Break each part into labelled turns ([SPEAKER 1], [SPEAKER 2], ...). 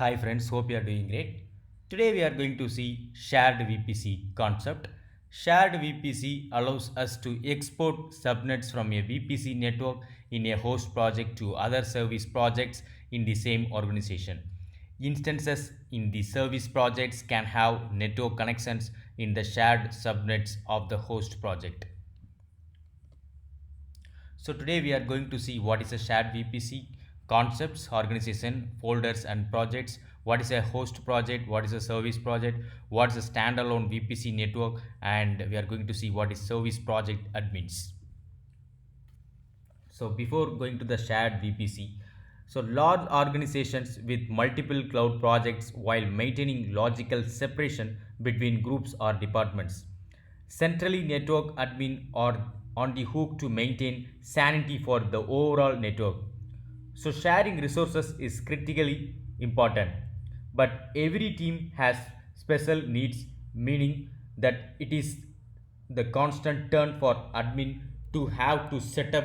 [SPEAKER 1] Hi friends, hope you are doing great. Today we are going to see shared VPC concept. Shared VPC allows us to export subnets from a VPC network in a host project to other service projects in the same organization. Instances in the service projects can have network connections in the shared subnets of the host project. So today we are going to see what is a shared VPC, concepts, organization, folders and projects, what is a host project, what is a service project, what is a standalone VPC network, and we are going to see what is service project admins. So before going to the shared VPC, so large organizations with multiple cloud projects while maintaining logical separation between groups or departments. Centrally network admin are on the hook to maintain sanity for the overall network. So sharing resources is critically important, but every team has special needs, meaning that it is the constant turn for admin to have to set up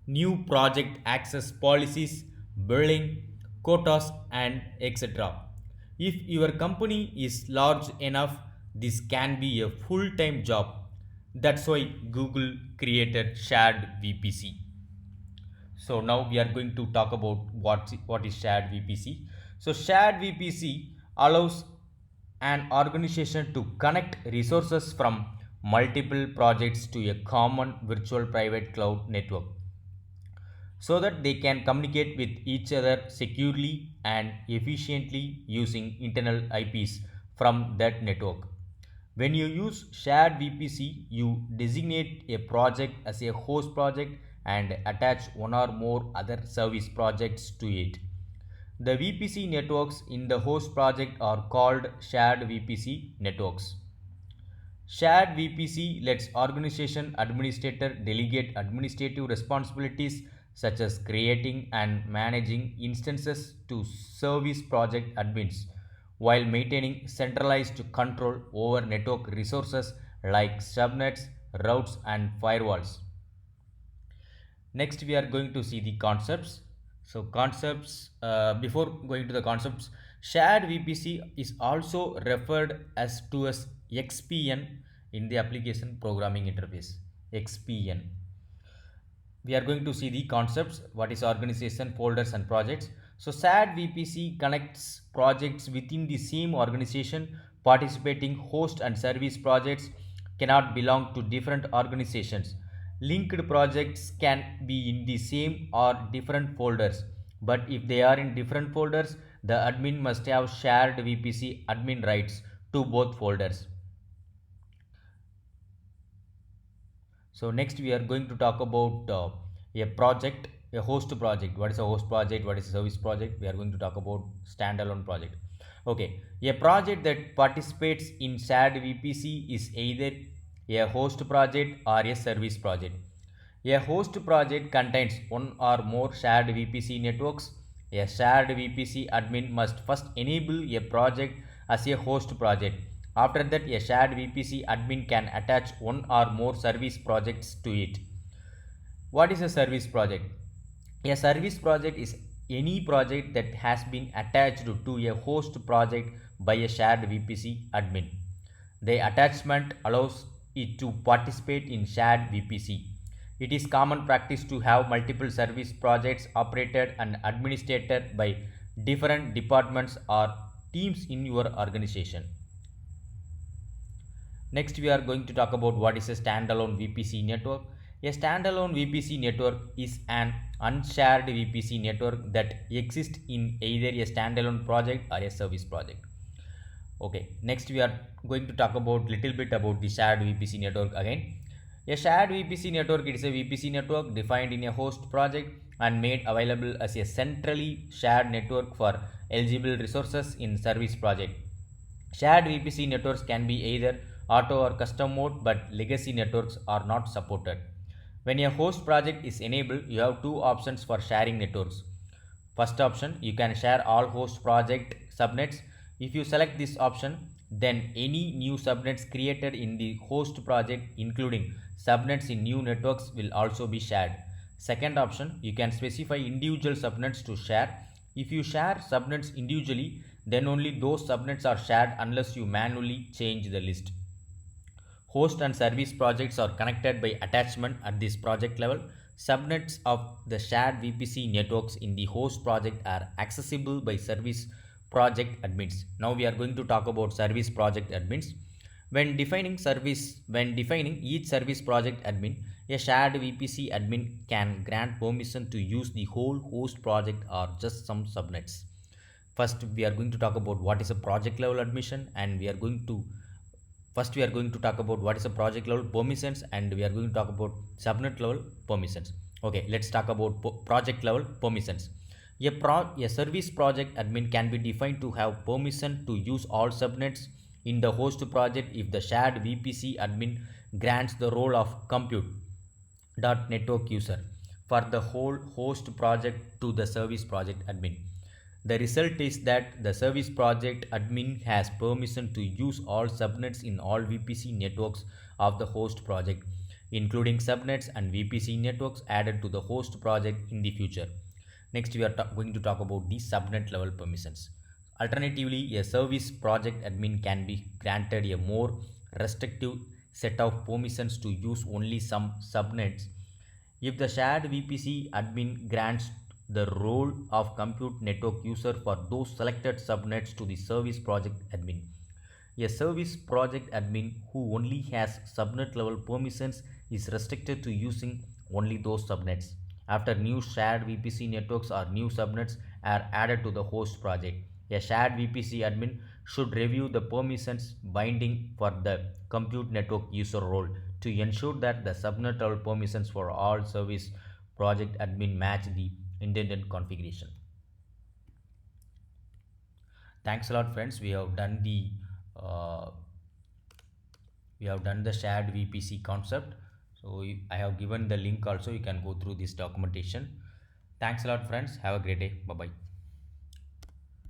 [SPEAKER 1] new project access policies, billing, quotas, and etc. If your company is large enough, this can be a full time job. That's why Google created shared VPC. So now we are going to talk about what is shared VPC. So shared VPC allows an organization to connect resources from multiple projects to a common virtual private cloud network so that they can communicate with each other securely and efficiently using internal IPs from that network. When you use shared VPC, you designate a project as a host project and attach one or more other service projects to it. The VPC networks in the host project are called shared VPC networks. Shared VPC lets organization administrator delegate administrative responsibilities such as creating and managing instances to service project admins while maintaining centralized control over network resources like subnets, routes and firewalls. Next we are going to see the concepts. So concepts, before going to the concepts, shared VPC is also referred as XPN in the application programming interface. XPN. We are going to see the concepts, what is organization, folders and projects. So shared VPC connects projects within the same organization. Participating host and service projects cannot belong to different organizations. Linked projects can be in the same or different folders, but if they are in different folders, the admin must have shared VPC admin rights to both folders. So next we are going to talk about a project, a host project. What is a host project? What is a service project? We are going to talk about standalone project. Okay, a project that participates in shared VPC is either a host project or a service project. A host project contains one or more shared VPC networks. A shared VPC admin must first enable a project as a host project. After that, a shared VPC admin can attach one or more service projects to it. What is a service project? A service project is any project that has been attached to a host project by a shared VPC admin. The attachment allows it to participate in shared VPC. It is common practice to have multiple service projects operated and administered by different departments or teams in your organization. Next, we are going to talk about what is a standalone VPC network. A standalone VPC network is an unshared VPC network that exists in either a standalone project or a service project. Okay, next we are going to talk about little bit about the shared VPC network again. A shared VPC network, it is a VPC network defined in a host project and made available as a centrally shared network for eligible resources in service project. Shared VPC networks can be either auto or custom mode, but legacy networks are not supported. When a host project is enabled, you have two options for sharing networks. First option, you can share all host project subnets. If you select this option, then any new subnets created in the host project, including subnets in new networks, will also be shared. Second option, you can specify individual subnets to share. If you share subnets individually, Then only those subnets are shared unless you manually change the list. Host and service projects are connected by attachment at this project level. Subnets of the shared VPC networks in the host project are accessible by service project admins. Now we are going to talk about service project admins. When defining each service project admin, a shared VPC admin can grant permission to use the whole host project or just some subnets. First, we are going to talk about what is a project level admission, and we are going to talk about what is a project level permissions, and we are going to talk about subnet level permissions. Okay, let's talk about project level permissions. A service project admin can be defined to have permission to use all subnets in the host project if the shared VPC admin grants the role of compute dot network user for the whole host project to the service project admin. The result is that the service project admin has permission to use all subnets in all VPC networks of the host project, including subnets and VPC networks added to the host project in the future. Next, we are going to talk about the subnet level permissions. Alternatively, a service project admin can be granted a more restrictive set of permissions to use only some subnets. If the shared VPC admin grants the role of compute network user for those selected subnets to the service project admin. A service project admin who only has subnet level permissions is restricted to using only those subnets. After new shared VPC networks or new subnets are added to the host project, a shared VPC admin should review the permissions binding for the compute network user role to ensure that the subnet level permissions for all service project admin match the intended configuration. Thanks a lot, friends. Uh, we have done the shared VPC concept. So I have given the link also. You can go through this documentation. Thanks a lot, friends. Have a great day. Bye bye.